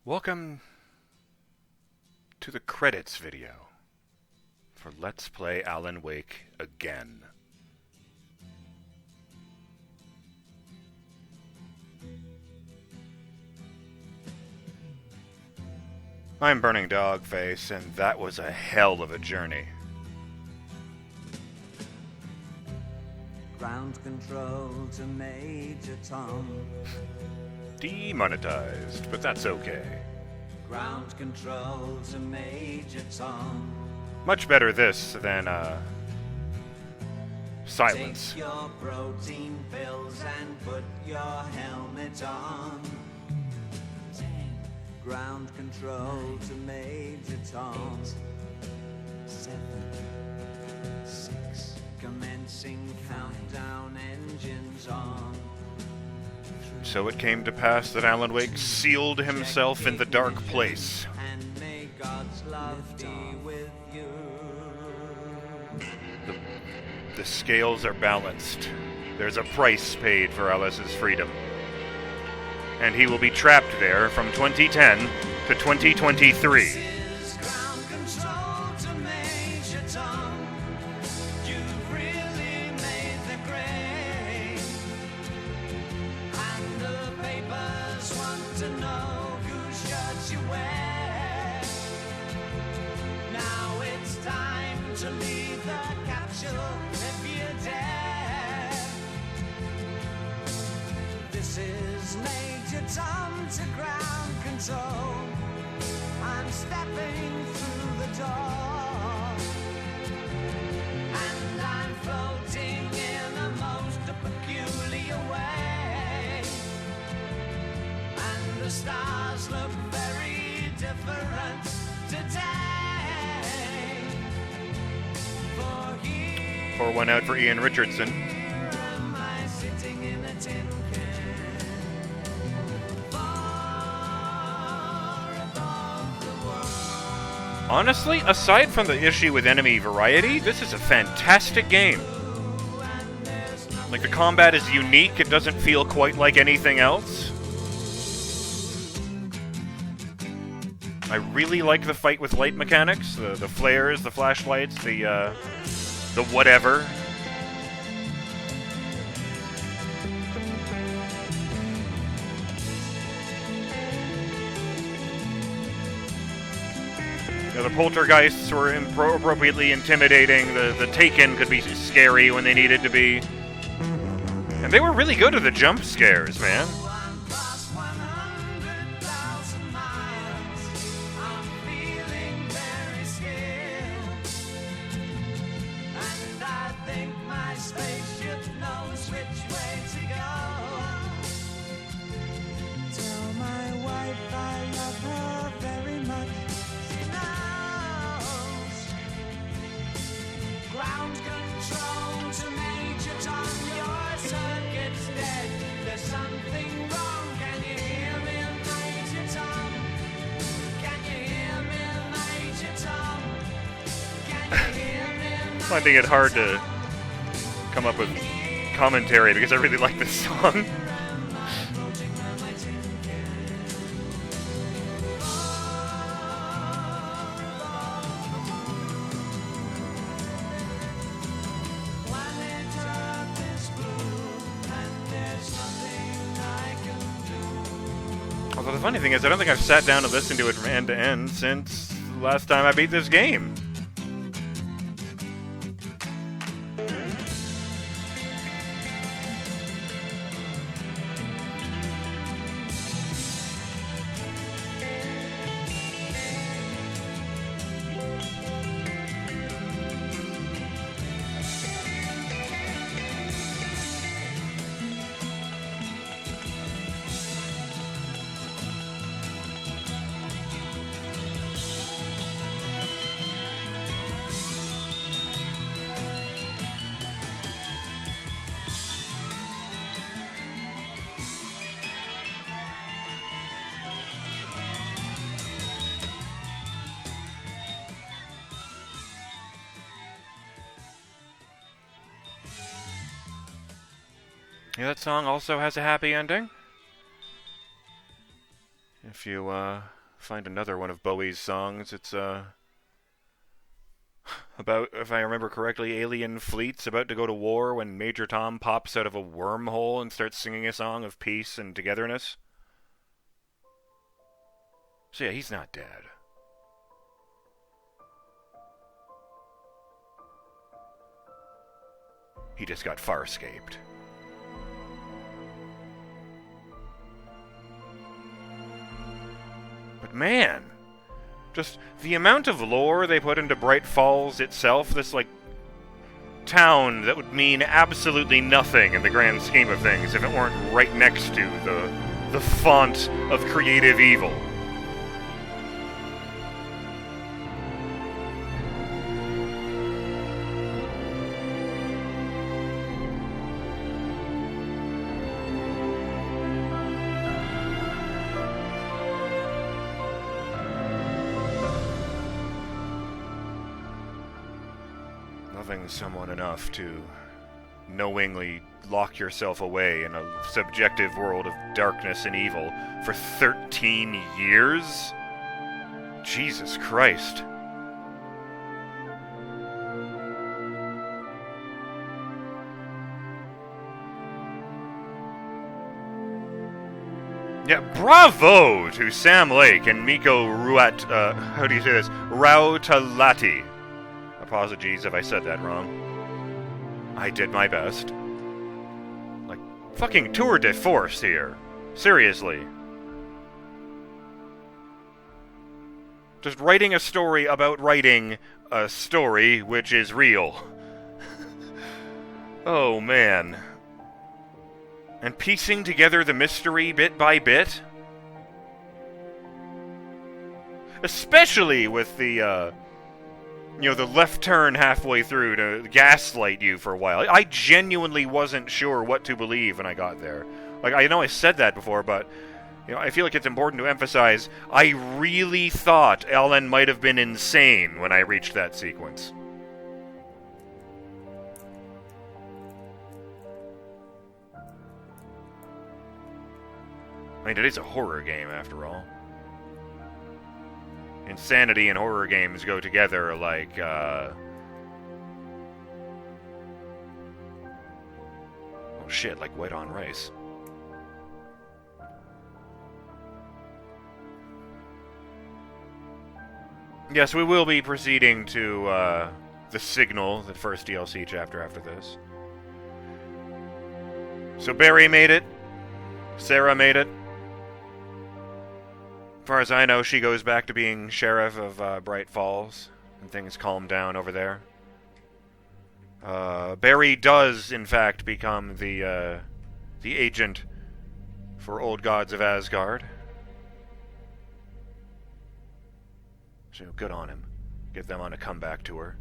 Welcome to the credits video for Let's Play Alan Wake again. I'm BurningDogFace, and that was a hell of a journey. Ground control to Major Tom. Demonetized, but that's okay. Ground control to Major Tom. Much better this than, silence. Take your protein pills and put your helmet on. 10. Ground control to Major Tom. 8, 7, 6. Commencing countdown, engines on. So it came to pass that Alan Wake sealed himself in the dark place. And may God's love be with you. The scales are balanced. There's a price paid for Alice's freedom. And he will be trapped there from 2010 to 2023. This is Major Tom to ground control. I'm stepping through the door, and I'm floating in a most peculiar way, and the stars look very different today. For here Pour one out for Ian Richardson. am I sitting in a tin can. Honestly, aside from the issue with enemy variety, this is a fantastic game. Like, the combat is unique, it doesn't feel quite like anything else. I really like the fight with light mechanics, the flares, the flashlights, the whatever. The poltergeists were appropriately intimidating. The Taken could be scary when they needed to be. And they were really good at the jump scares, man. I'm past 100,000 miles. I'm feeling very scared, and I think my spaceship knows which way to go. Tell my wife I love her very much. She knows. Ground control to Major Tom. Your circuit's dead. There's something wrong. Can you hear me, Major Tom? Can you hear me, Major Tom? Can you hear me, Finding it hard to come up with commentary because I really like this song. Planet Earth is blue, and there's nothing I can do. Although the funny thing is, I don't think I've sat down and listened to it from end to end since the last time I beat this game. Yeah, that song also has a happy ending. If you find another one of Bowie's songs. It's about, if I remember correctly, alien fleets about to go to war when Major Tom pops out of a wormhole and starts singing a song of peace and togetherness. So yeah, he's not dead. He just got far-escaped. But man, just the amount of lore they put into Bright Falls itself, this, like, town that would mean absolutely nothing in the grand scheme of things if it weren't right next to the font of creative evil. Loving someone enough to knowingly lock yourself away in a subjective world of darkness and evil for 13 years? Jesus Christ. Yeah, bravo to Sam Lake and Miko how do you say this? Rautalati. Apologies if I said that wrong. I did my best. Like, fucking tour de force here. Seriously. Just writing a story about writing a story which is real. Oh, man. And piecing together the mystery bit by bit? Especially with the left turn halfway through to gaslight you for a while. I genuinely wasn't sure what to believe when I got there. Like, I know I said that before, but, I feel like it's important to emphasize, I really thought Ellen might have been insane when I reached that sequence. I mean, it is a horror game, after all. Insanity and horror games go together like, oh shit, like white on rice. Yes, we will be proceeding to, The Signal, the first DLC chapter after this. So Barry made it. Sarah made it. As far as I know, she goes back to being sheriff of Bright Falls, and things calm down over there. Barry does, in fact, become the agent for Old Gods of Asgard. So good on him. Get them on a comeback tour.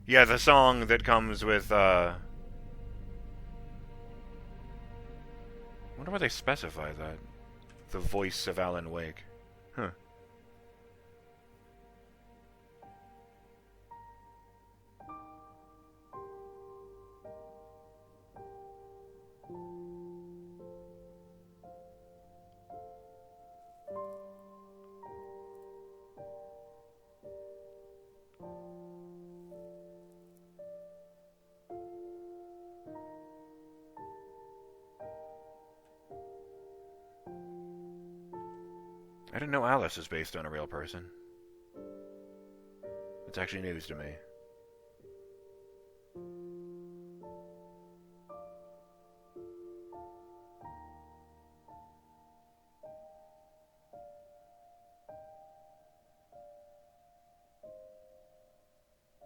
Yeah, the song that comes with, I wonder why they specify that. The voice of Alan Wake. Huh. I didn't know Alice is based on a real person. It's actually news to me.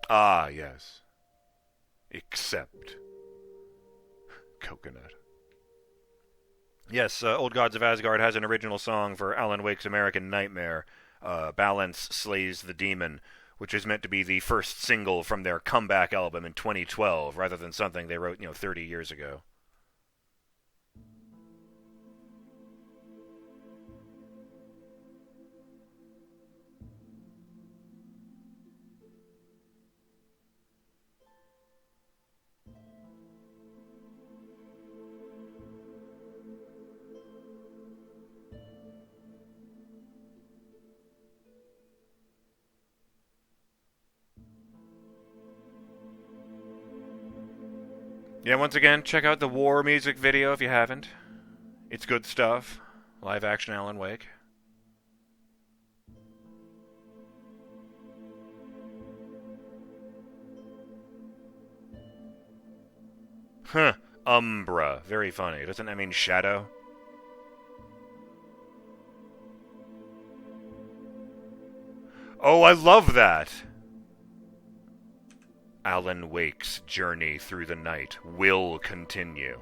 Ah, yes. Except coconut. Yes, Old Gods of Asgard has an original song for Alan Wake's American Nightmare, Balance Slays the Demon, which is meant to be the first single from their comeback album in 2012, rather than something they wrote, 30 years ago. Yeah, once again, check out the War music video if you haven't. It's good stuff. Live action Alan Wake. Huh. Umbra. Very funny. Doesn't that mean shadow? Oh, I love that! Alan Wake's journey through the night will continue.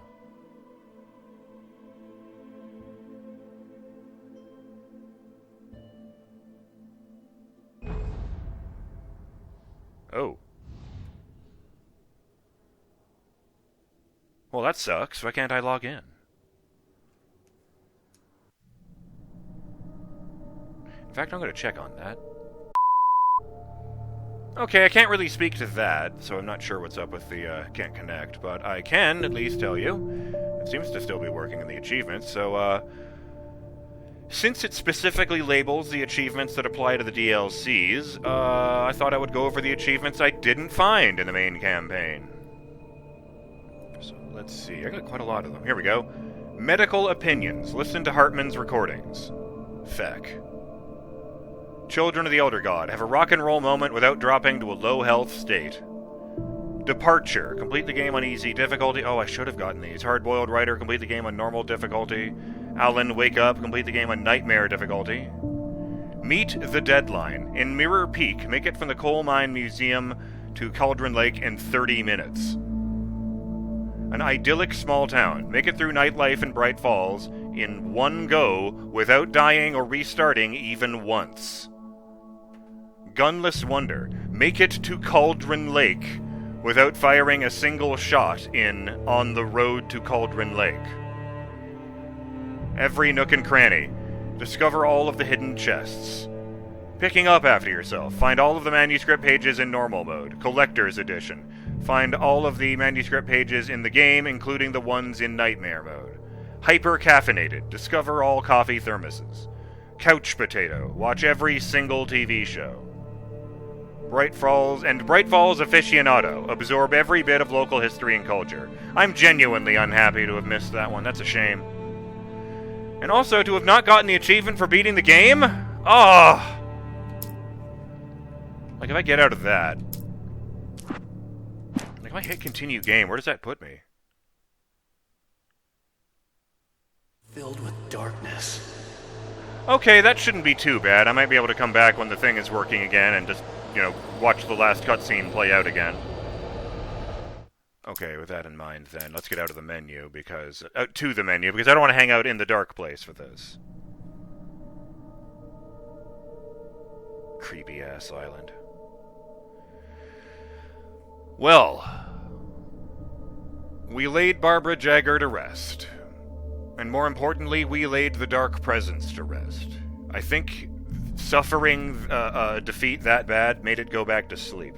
Oh. Well, that sucks. Why can't I log in? In fact, I'm going to check on that. Okay, I can't really speak to that, so I'm not sure what's up with the can't connect, but I can at least tell you. It seems to still be working in the achievements, so since it specifically labels the achievements that apply to the DLCs, I thought I would go over the achievements I didn't find in the main campaign. So let's see, I got quite a lot of them. Here we go. Medical opinions. Listen to Hartman's recordings. Feck. Children of the Elder God. Have a rock and roll moment without dropping to a low health state. Departure. Complete the game on easy difficulty. Oh, I should have gotten these. Hard-boiled writer. Complete the game on normal difficulty. Alan, wake up. Complete the game on nightmare difficulty. Meet the deadline. In Mirror Peak, make it from the Coal Mine Museum to Cauldron Lake in 30 minutes. An idyllic small town. Make it through nightlife in Bright Falls in one go without dying or restarting even once. Gunless Wonder. Make it to Cauldron Lake without firing a single shot in On the Road to Cauldron Lake. Every nook and cranny. Discover all of the hidden chests. Picking up after yourself. Find all of the manuscript pages in normal mode. Collector's edition. Find all of the manuscript pages in the game, including the ones in nightmare mode. Hyper-caffeinated. Discover all coffee thermoses. Couch potato. Watch every single TV show. Bright Falls aficionado. Absorb every bit of local history and culture. I'm genuinely unhappy to have missed that one. That's a shame. And also to have not gotten the achievement for beating the game? Ah! Like, if I get out of that... Like, if I hit continue game, where does that put me? Filled with darkness. Okay, that shouldn't be too bad. I might be able to come back when the thing is working again and just, watch the last cutscene play out again. Okay, with that in mind, then, let's get out of the menu, because... to the menu, because I don't want to hang out in the dark place with this. Creepy-ass island. Well... we laid Barbara Jagger to rest. And more importantly, we laid the Dark Presence to rest. I think suffering defeat that bad made it go back to sleep.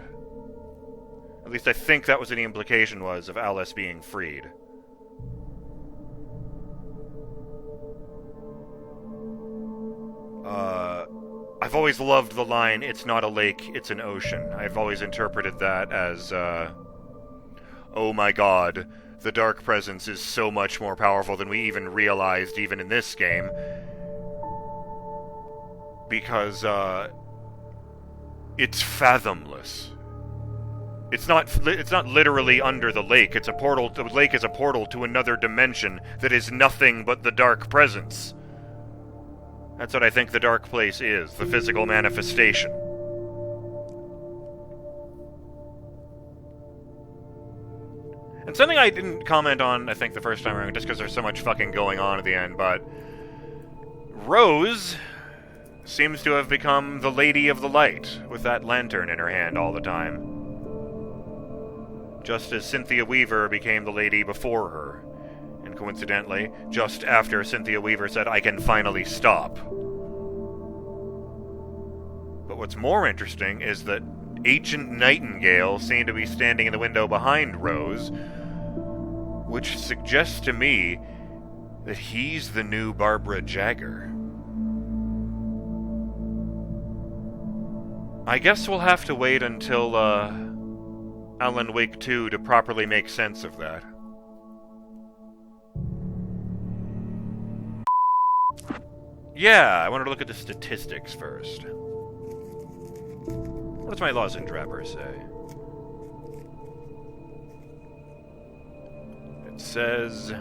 At least I think that was what the implication was of Alice being freed. I've always loved the line, "It's not a lake, it's an ocean." I've always interpreted that as, oh my god, the Dark Presence is so much more powerful than we even realized even in this game. Because, it's fathomless. It's not literally under the lake. It's a portal. The lake is a portal to another dimension that is nothing but the Dark Presence. That's what I think the Dark Place is, the physical manifestation. And something I didn't comment on, I think, the first time around, just because there's so much fucking going on at the end, but... Rose seems to have become the Lady of the Light, with that lantern in her hand all the time. Just as Cynthia Weaver became the lady before her. And coincidentally, just after Cynthia Weaver said, "I can finally stop." But what's more interesting is that Agent Nightingale seemed to be standing in the window behind Rose, which suggests to me that he's the new Barbara Jagger. I guess we'll have to wait until, Alan Wake 2 to properly make sense of that. Yeah, I wanted to look at the statistics first. What does my lozenge wrapper say? It says...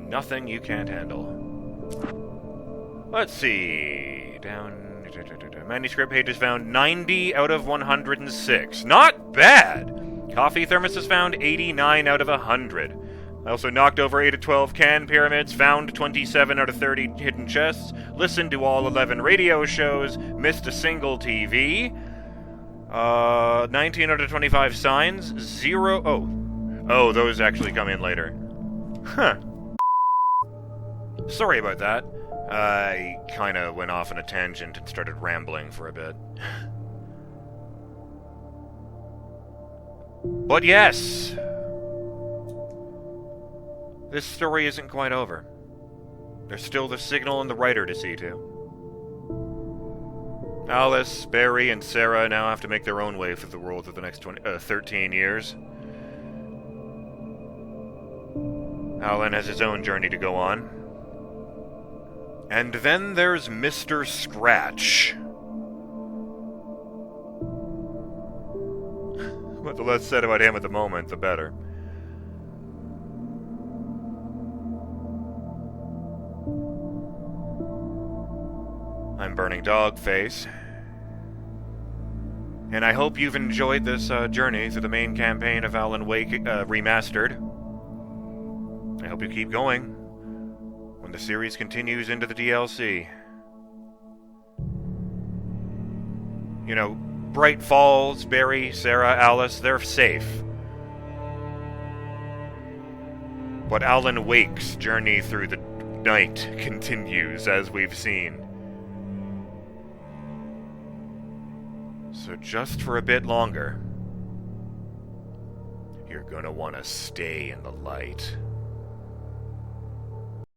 nothing you can't handle. Let's see... down... Manuscript pages found 90 out of 106. Not bad! Coffee thermoses found 89 out of 100. I also knocked over 8 of 12 can pyramids, found 27 out of 30 hidden chests, listened to all 11 radio shows, missed a single TV, 19 out of 25 signs, 0... Oh, those actually come in later. Huh. Sorry about that. I kinda went off on a tangent and started rambling for a bit. But yes! This story isn't quite over. There's still the signal and the writer to see to. Alice, Barry, and Sarah now have to make their own way through the world for the next 13 years. Alan has his own journey to go on. And then there's Mr. Scratch. But the less said about him at the moment, the better. I'm BurningDogFace. And I hope you've enjoyed this journey through the main campaign of Alan Wake Remastered. I hope you keep going when the series continues into the DLC. You know, Bright Falls, Barry, Sarah, Alice, they're safe. But Alan Wake's journey through the night continues, as we've seen. So just for a bit longer, you're gonna want to stay in the light.